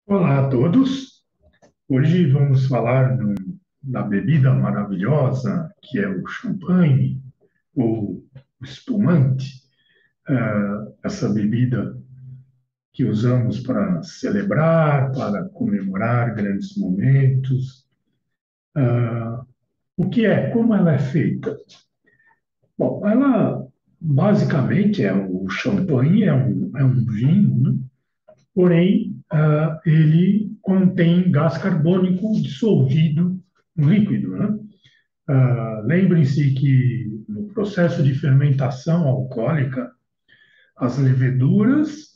Olá a todos. Hoje vamos falar da bebida maravilhosa que é o champanhe ou o espumante. Essa bebida que usamos para celebrar, para comemorar grandes momentos. O que é? Como ela é feita? Bom, ela basicamente o champanhe é um vinho, né? Porém, ele contém gás carbônico dissolvido no líquido, né? Lembrem-se que no processo de fermentação alcoólica, as leveduras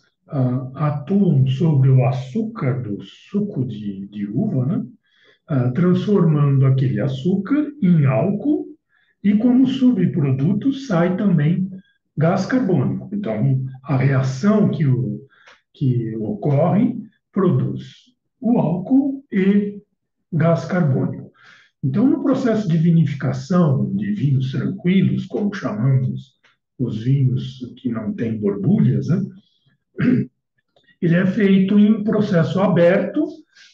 atuam sobre o açúcar do suco de uva, né? Transformando aquele açúcar em álcool e, como subproduto, sai também gás carbônico. Então, a reação que ocorre produz o álcool e gás carbônico. Então, no processo de vinificação de vinhos tranquilos, como chamamos os vinhos que não têm borbulhas, né? Ele é feito em processo aberto,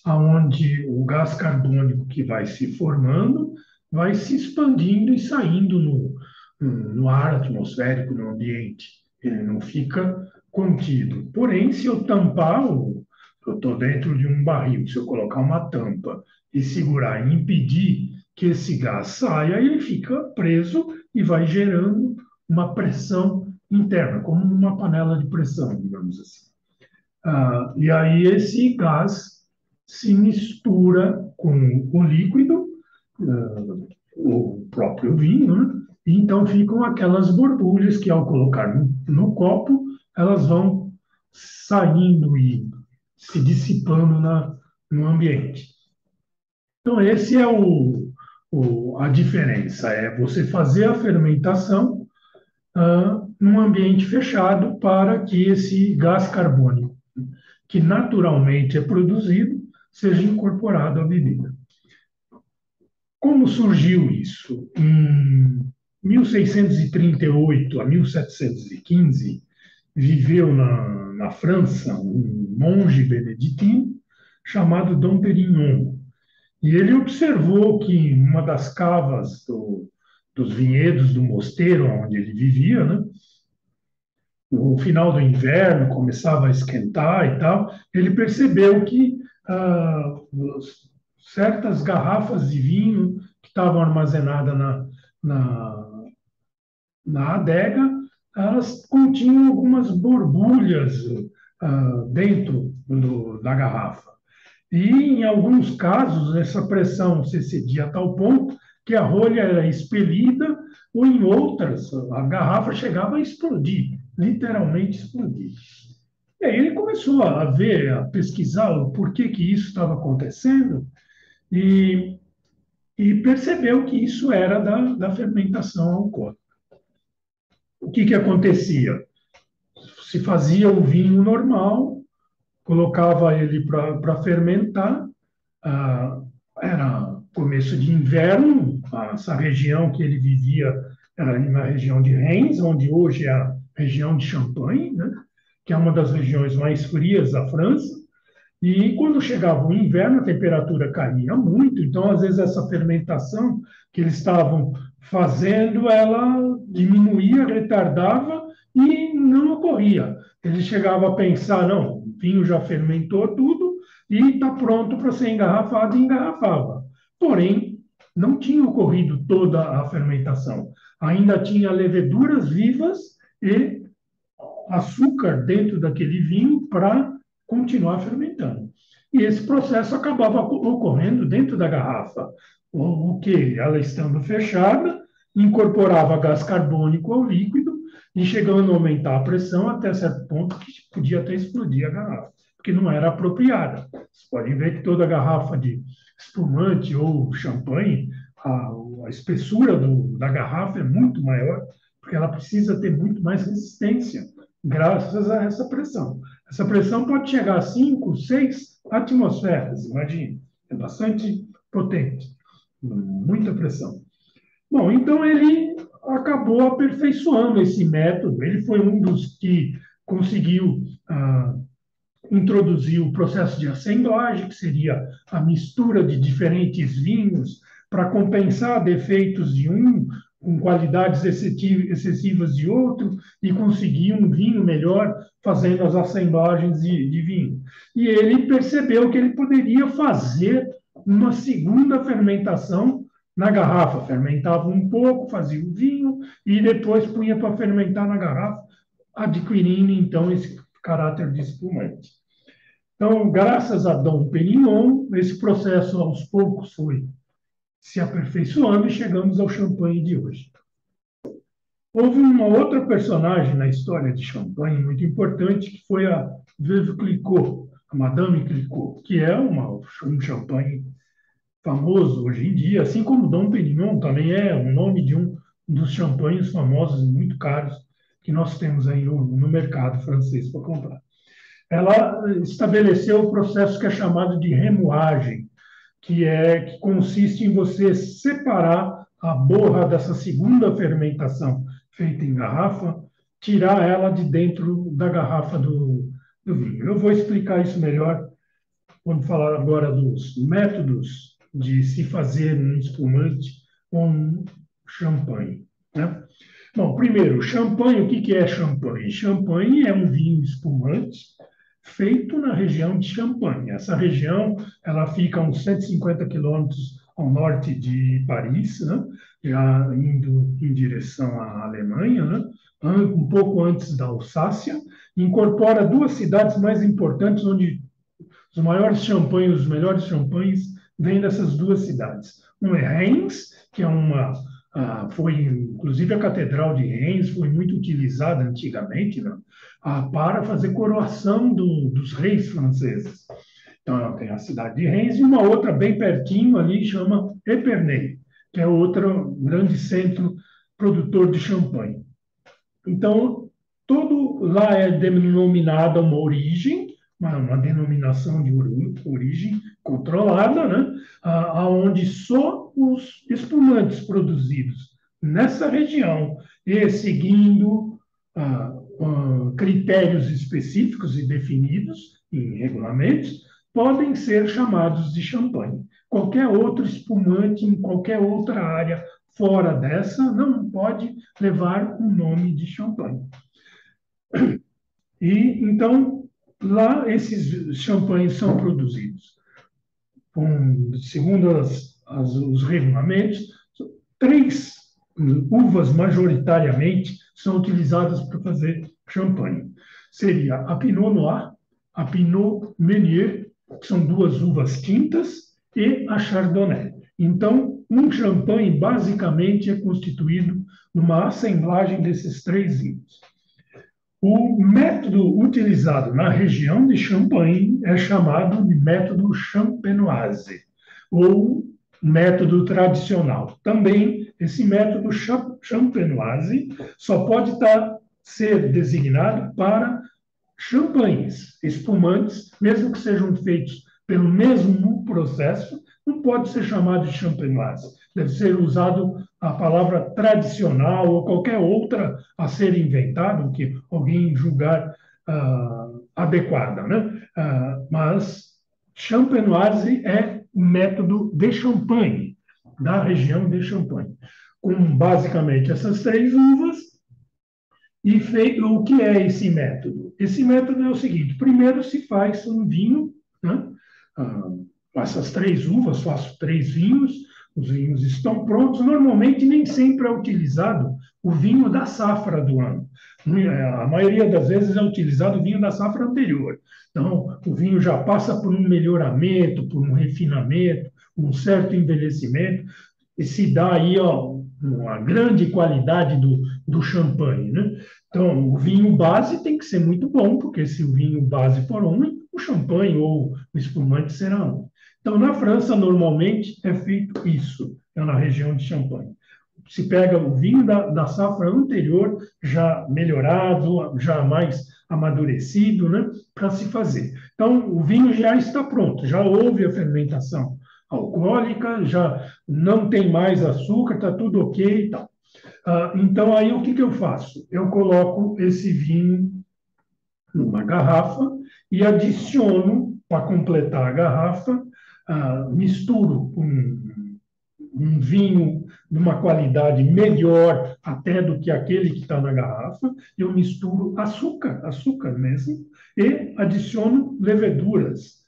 onde o gás carbônico que vai se formando vai se expandindo e saindo no ar atmosférico, no ambiente. Ele não fica contido. Porém, se eu tampar, eu estou dentro de um barril, se eu colocar uma tampa e segurar e impedir que esse gás saia, ele fica preso e vai gerando uma pressão interna, como numa panela de pressão, digamos assim. E aí esse gás se mistura com o líquido, o próprio vinho, né? E então ficam aquelas borbulhas que, ao colocar no copo, elas vão saindo e se dissipando no ambiente. Então, esse é a diferença, é você fazer a fermentação num ambiente fechado para que esse gás carbônico que naturalmente é produzido, seja incorporado à bebida. Como surgiu isso? Em 1638 a 1715, viveu na França um monge beneditino chamado Dom Perignon. E ele observou que em uma das cavas dos vinhedos do mosteiro onde ele vivia, né, no final do inverno, começava a esquentar e tal, ele percebeu que certas garrafas de vinho que estavam armazenadas na, na adega, elas continham algumas borbulhas dentro da garrafa. E, em alguns casos, essa pressão se excedia a tal ponto que a rolha era expelida, ou em outras, a garrafa chegava a explodir, literalmente explodir. E aí ele começou a ver, a pesquisar o porquê que isso estava acontecendo e, e percebeu que isso era da fermentação alcoólica. O que acontecia? Se fazia o vinho normal, colocava ele para fermentar, ah, era começo de inverno, essa região que ele vivia era na região de Reims, onde hoje é a região de Champagne, né? Que é uma das regiões mais frias da França. E quando chegava o inverno, a temperatura caía muito, então, às vezes, essa fermentação que eles estavam fazendo, ela diminuía, retardava e não ocorria. Ele chegava a pensar, não, o vinho já fermentou tudo e está pronto para ser engarrafado e engarrafava. Porém, não tinha ocorrido toda a fermentação. Ainda tinha leveduras vivas e açúcar dentro daquele vinho para continuar fermentando. E esse processo acabava ocorrendo dentro da garrafa, o que, ela estando fechada, incorporava gás carbônico ao líquido e chegando a aumentar a pressão até certo ponto que podia até explodir a garrafa, porque não era apropriada. Vocês podem ver que toda garrafa de espumante ou champanhe, a espessura da garrafa é muito maior, porque ela precisa ter muito mais resistência graças a essa pressão. Essa pressão pode chegar a 5, 6 atmosferas, imagine. É bastante potente, muita pressão. Bom, então ele acabou aperfeiçoando esse método. Ele foi um dos que conseguiu introduziu o processo de assemblagem, que seria a mistura de diferentes vinhos para compensar defeitos de um, com qualidades excessivas de outro, e conseguir um vinho melhor fazendo as assemblagens de vinho. E ele percebeu que ele poderia fazer uma segunda fermentação na garrafa. Fermentava um pouco, fazia o vinho e depois punha para fermentar na garrafa, adquirindo então esse caráter de espumante. Então, graças a Dom Pérignon, esse processo aos poucos foi se aperfeiçoando e chegamos ao champanhe de hoje. Houve uma outra personagem na história de champanhe muito importante, que foi a Veuve Clicquot, a Madame Clicquot, que é um champanhe famoso hoje em dia, assim como Dom Pérignon também é o nome de um dos champanhes famosos, muito caros, que nós temos aí no mercado francês para comprar. Ela estabeleceu o processo que é chamado de remoagem, que consiste em você separar a borra dessa segunda fermentação feita em garrafa, tirar ela de dentro da garrafa do vinho. Eu vou explicar isso melhor quando falar agora dos métodos de se fazer um espumante ou um champanhe, né? Bom, primeiro, champanhe, o que é champanhe? Champanhe é um vinho espumante feito na região de Champagne. Essa região ela fica a uns 150 quilômetros ao norte de Paris, né? Já indo em direção à Alemanha, né? Um pouco antes da Alsácia, incorpora duas cidades mais importantes onde os maiores champanhes, os melhores champanhes vêm dessas duas cidades. Um é Reims, que é foi inclusive a Catedral de Reims foi muito utilizada antigamente, né, para fazer coroação dos reis franceses. Então tem a cidade de Reims e uma outra bem pertinho ali chama Épernay, que é outro grande centro produtor de champanhe. Então todo lá é denominada uma origem, uma denominação de origem controlada, né? Onde só os espumantes produzidos nessa região e seguindo critérios específicos e definidos em regulamentos podem ser chamados de champanhe. Qualquer outro espumante em qualquer outra área fora dessa não pode levar o nome de champanhe. E então lá esses champanhes são produzidos segundo os regulamentos, três uvas majoritariamente são utilizadas para fazer champanhe. Seria a Pinot Noir, a Pinot Meunier, que são duas uvas tintas, e a Chardonnay. Então, um champanhe basicamente é constituído numa assemblagem desses três vinhos. O método utilizado na região de Champagne é chamado de método champenoise, ou método tradicional. Também, esse método champenoise só pode ser designado para champanhes, espumantes, mesmo que sejam feitos pelo mesmo processo, não pode ser chamado de champenoise. Deve ser usado a palavra tradicional ou qualquer outra a ser inventada, que alguém julgar adequada, né? Mas champenoise é o método de Champagne, da região de Champagne, com basicamente essas três uvas. E o que é esse método? Esse método é o seguinte: primeiro se faz um vinho, né? Com essas três uvas, faço três vinhos, os vinhos estão prontos. Normalmente, nem sempre é utilizado o vinho da safra do ano. A maioria das vezes é utilizado o vinho da safra anterior. Então, o vinho já passa por um melhoramento, por um refinamento, um certo envelhecimento, e se dá aí uma grande qualidade do champanhe, né? Então, o vinho base tem que ser muito bom, porque se o vinho base for ruim, o champanhe ou o espumante será ruim. Então, na França, normalmente é feito isso, na região de Champagne. Se pega o vinho da safra anterior, já melhorado, já mais amadurecido, né, para se fazer. Então, o vinho já está pronto, já houve a fermentação alcoólica, já não tem mais açúcar, está tudo ok e tal. Então, aí o que eu faço? Eu coloco esse vinho numa garrafa e adiciono, para completar a garrafa, misturo um vinho de uma qualidade melhor até do que aquele que está na garrafa, eu misturo açúcar, açúcar mesmo, e adiciono leveduras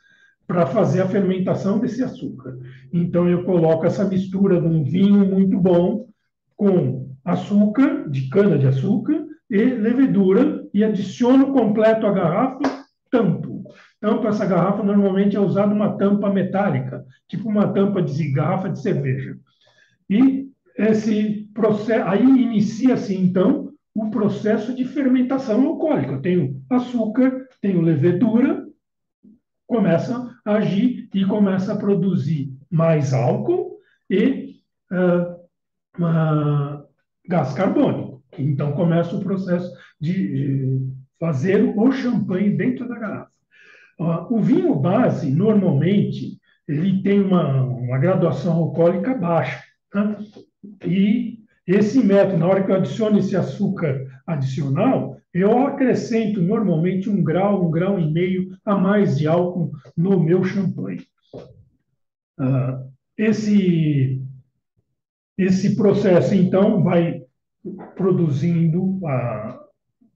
para fazer a fermentação desse açúcar. Então, eu coloco essa mistura de um vinho muito bom com açúcar, de cana-de-açúcar, e levedura, e adiciono completo a garrafa, tampo. Tampo, essa garrafa normalmente é usada uma tampa metálica, tipo uma tampa de garrafa de cerveja. E esse processo, aí inicia-se, então, o processo de fermentação alcoólica. Eu tenho açúcar, tenho levedura, começa a agir e começa a produzir mais álcool e gás carbônico. Então, começa o processo de fazer o champanhe dentro da garrafa. O vinho base, normalmente, ele tem uma graduação alcoólica baixa. Tá? E esse método, na hora que eu adiciono esse açúcar adicional, eu acrescento normalmente um grau e meio a mais de álcool no meu champanhe. Esse, esse processo, então, vai produzindo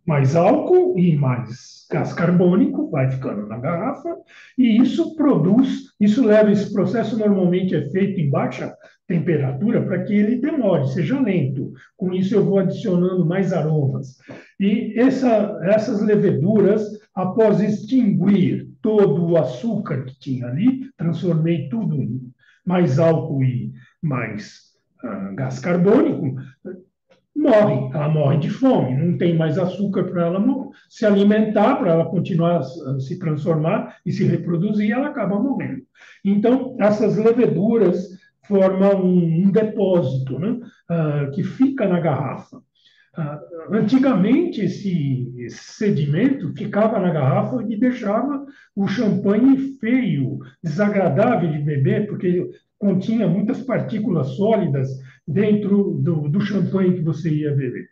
mais álcool e mais gás carbônico, vai ficando na garrafa, e isso produz, isso leva, esse processo normalmente é feito em baixa temperatura para que ele demore, seja lento. Com isso eu vou adicionando mais aromas. E essas leveduras, após extinguir todo o açúcar que tinha ali, transformei tudo em mais álcool e mais gás carbônico, ela morre de fome, não tem mais açúcar para ela se alimentar, para ela continuar a se transformar e se reproduzir, ela acaba morrendo. Então, essas leveduras formam um depósito, né, que fica na garrafa. Antigamente, esse sedimento ficava na garrafa e deixava o champanhe feio, desagradável de beber, porque continha muitas partículas sólidas dentro do champanhe que você ia beber.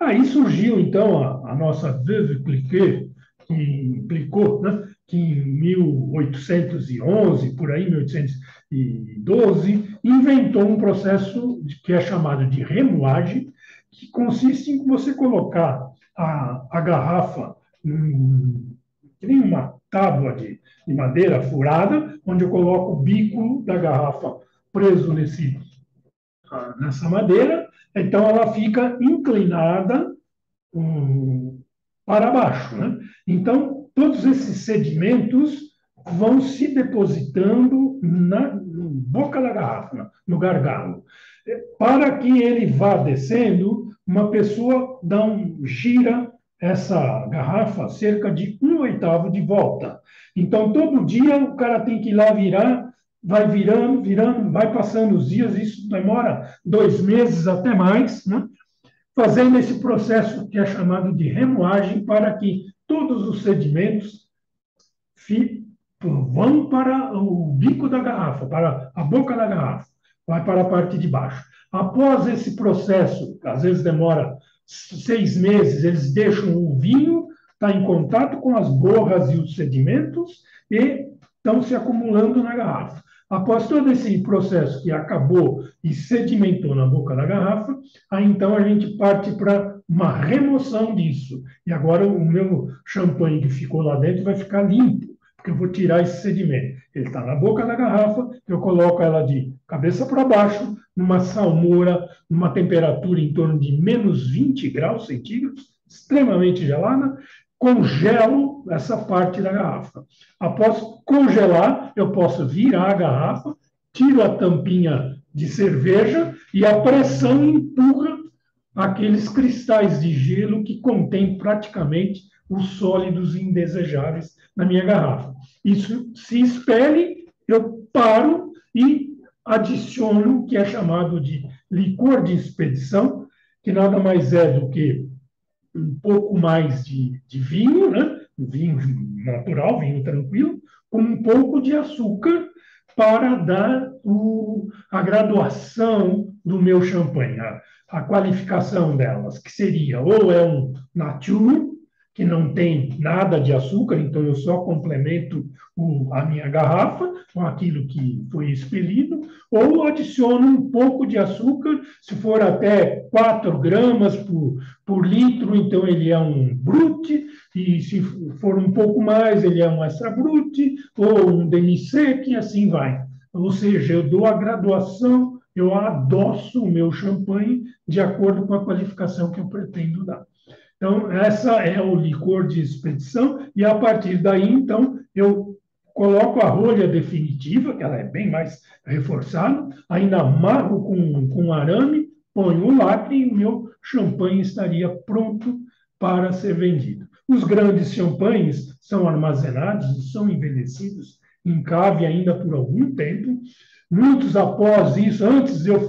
Aí surgiu, então, a nossa Veuve Clicquot, que implicou, né, que em 1811, por aí, 1812, inventou um processo que é chamado de remoagem, que consiste em você colocar a garrafa em uma tábua de madeira furada, onde eu coloco o bico da garrafa preso nessa madeira, então ela fica inclinada para baixo. Né? Então, todos esses sedimentos vão se depositando na boca da garrafa, no gargalo. Para que ele vá descendo, uma pessoa gira essa garrafa cerca de 1/8 de volta. Então, todo dia o cara tem que ir lá virar, vai virando, virando, vai passando os dias, isso demora 2 meses até mais, né? Fazendo esse processo que é chamado de remoagem para que todos os sedimentos vão para o bico da garrafa, para a boca da garrafa, vai para a parte de baixo. Após esse processo, às vezes demora 6 meses, eles deixam o vinho estar em contato com as borras e os sedimentos e estão se acumulando na garrafa. Após todo esse processo que acabou e sedimentou na boca da garrafa, aí então a gente parte para uma remoção disso. E agora o meu champanhe que ficou lá dentro vai ficar limpo, porque eu vou tirar esse sedimento. Ele está na boca da garrafa, eu coloco ela de cabeça para baixo, numa salmoura, numa temperatura em torno de menos 20 graus centígrados, extremamente gelada, congelo essa parte da garrafa. Após congelar, eu posso virar a garrafa, tiro a tampinha de cerveja e a pressão empurra aqueles cristais de gelo que contêm praticamente os sólidos indesejáveis na minha garrafa. Isso se expele, eu paro e adiciono o que é chamado de licor de expedição, que nada mais é do que um pouco mais de vinho, né? Vinho natural, vinho tranquilo, com um pouco de açúcar para dar a graduação do meu champanhe, a qualificação delas, que seria ou é um nature, que não tem nada de açúcar, então eu só complemento a minha garrafa com aquilo que foi expelido, ou adiciono um pouco de açúcar, se for até 4 gramas por litro, então ele é um brut, e se for um pouco mais, ele é um extra brut, ou um demi-sec, e assim vai. Ou seja, eu dou a graduação, eu adoço o meu champanhe de acordo com a qualificação que eu pretendo dar. Então, essa é o licor de expedição, e a partir daí, então, eu coloco a rolha definitiva, que ela é bem mais reforçada, ainda amarro com arame, ponho o lacre e o meu champanhe estaria pronto para ser vendido. Os grandes champanhes são armazenados e são envelhecidos em cave ainda por algum tempo. Muitos após isso, antes de eu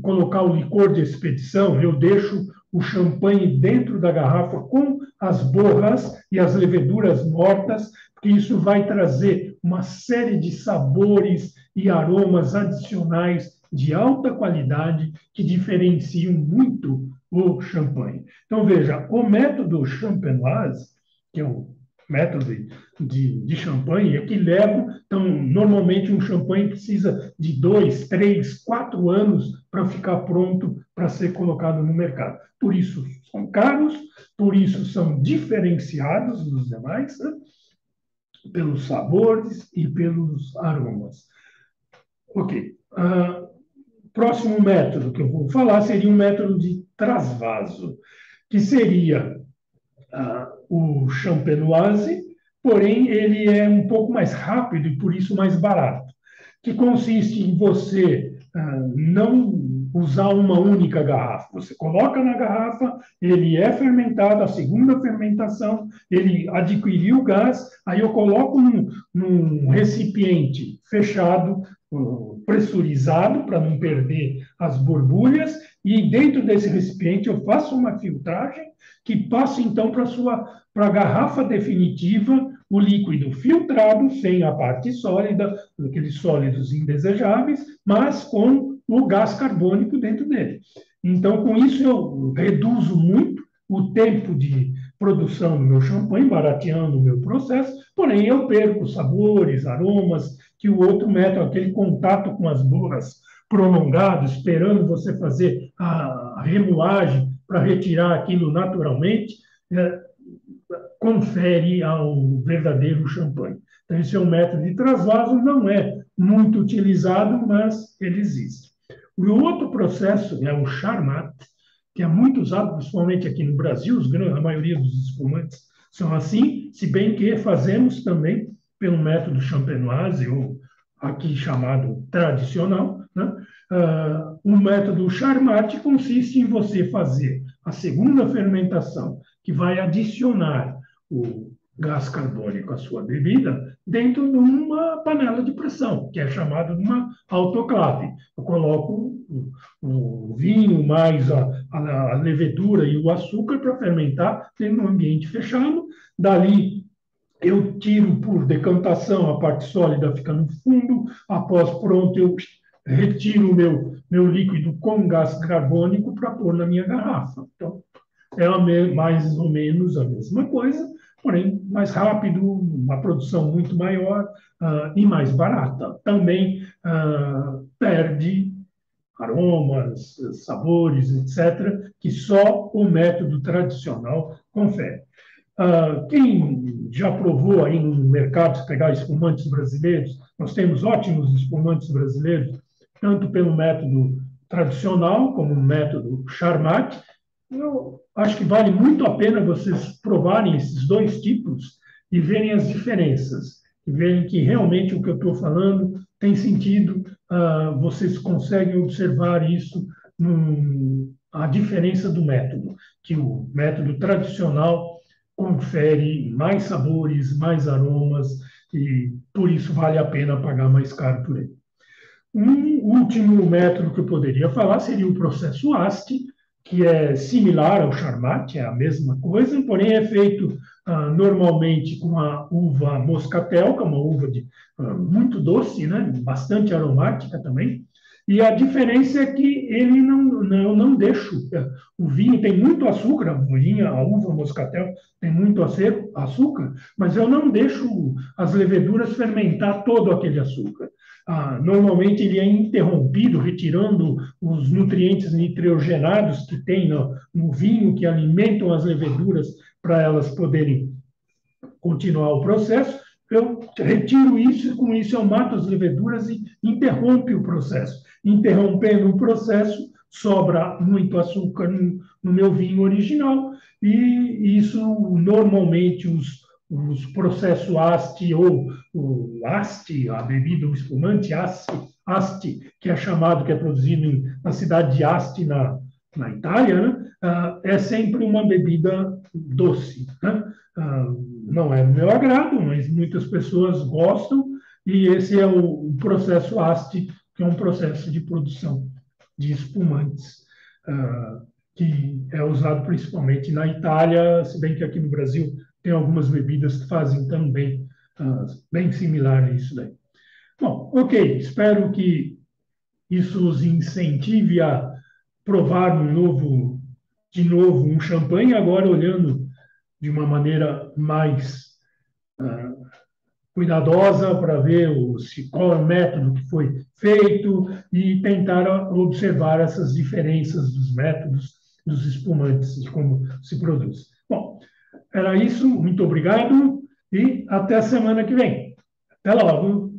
colocar o licor de expedição, eu deixo o champanhe dentro da garrafa com as borras e as leveduras mortas, porque isso vai trazer uma série de sabores e aromas adicionais de alta qualidade que diferenciam muito o champanhe. Então, veja, o método champenoise, que é o método de champanhe, é que leva, então, normalmente um champanhe precisa de 2, 3, 4 anos para ficar pronto para ser colocado no mercado. Por isso são caros, por isso são diferenciados dos demais, né? Pelos sabores e pelos aromas. Ok. Próximo método que eu vou falar seria um método de trasvaso, que seria o champenoise, porém ele é um pouco mais rápido e por isso mais barato, que consiste em você não usar uma única garrafa. Você coloca na garrafa, ele é fermentado, a segunda fermentação, ele adquiriu gás, aí eu coloco num recipiente fechado, pressurizado, para não perder as borbulhas, e dentro desse recipiente eu faço uma filtragem que passa então para a garrafa definitiva o líquido filtrado, sem a parte sólida, aqueles sólidos indesejáveis, mas com o gás carbônico dentro dele. Então, com isso, eu reduzo muito o tempo de produção do meu champanhe, barateando o meu processo, porém eu perco sabores, aromas, que o outro método, aquele contato com as borras prolongado, esperando você fazer a remoagem para retirar aquilo naturalmente, confere ao verdadeiro champanhe. Então, esse é um método de trasvaso, não é muito utilizado, mas ele existe. O outro processo é o charmat, que é muito usado, principalmente aqui no Brasil, a maioria dos espumantes são assim, se bem que fazemos também pelo método champenoise, ou aqui chamado tradicional, né? O método charmat consiste em você fazer a segunda fermentação, que vai adicionar o gás carbônico à sua bebida dentro de uma panela de pressão, que é chamada de uma autoclave. Eu coloco o vinho mais a levedura e o açúcar para fermentar dentro de um ambiente fechado. Dali eu tiro por decantação, a parte sólida fica no fundo. Após pronto, eu retiro o meu líquido com gás carbônico para pôr na minha garrafa. Então, é mais ou menos a mesma coisa, porém mais rápido, uma produção muito maior e mais barata. Também perde aromas, sabores, etc., que só o método tradicional confere. Quem já provou aí no mercado, se pegar espumantes brasileiros, nós temos ótimos espumantes brasileiros, tanto pelo método tradicional como o método Charmat. Eu acho que vale muito a pena vocês provarem esses dois tipos e verem as diferenças, e verem que realmente o que eu estou falando tem sentido, vocês conseguem observar isso, a diferença do método, que o método tradicional confere mais sabores, mais aromas, e por isso vale a pena pagar mais caro por ele. Um último método que eu poderia falar seria o processo Asti, que é similar ao Charmat, é a mesma coisa, porém é feito normalmente com a uva moscatel, que é uma uva muito doce, né? Bastante aromática também. E a diferença é que eu não deixo. O vinho tem muito açúcar, a uva moscatel tem muito açúcar, mas eu não deixo as leveduras fermentar todo aquele açúcar. Normalmente ele é interrompido, retirando os nutrientes nitrogenados que tem no vinho, que alimentam as leveduras para elas poderem continuar o processo. Eu retiro isso e com isso eu mato as leveduras e interrompe o processo. Interrompendo o processo, sobra muito açúcar no meu vinho original e isso normalmente os processos ASTI ou o ASTI, a bebida, o espumante ASTI, que é chamado, que é produzido na cidade de Asti, na Itália, né? É sempre uma bebida doce, né? Não é do meu agrado, mas muitas pessoas gostam, e esse é o processo ASTI, que é um processo de produção de espumantes, que é usado principalmente na Itália, se bem que aqui no Brasil tem algumas bebidas que fazem também bem similar a isso daí. Bom, ok, espero que isso os incentive a provar de novo um champanhe, agora olhando de uma maneira mais cuidadosa para ver qual é o método que foi feito e tentar observar essas diferenças dos métodos dos espumantes, de como se produz. Bom, era isso, muito obrigado e até a semana que vem. Até logo!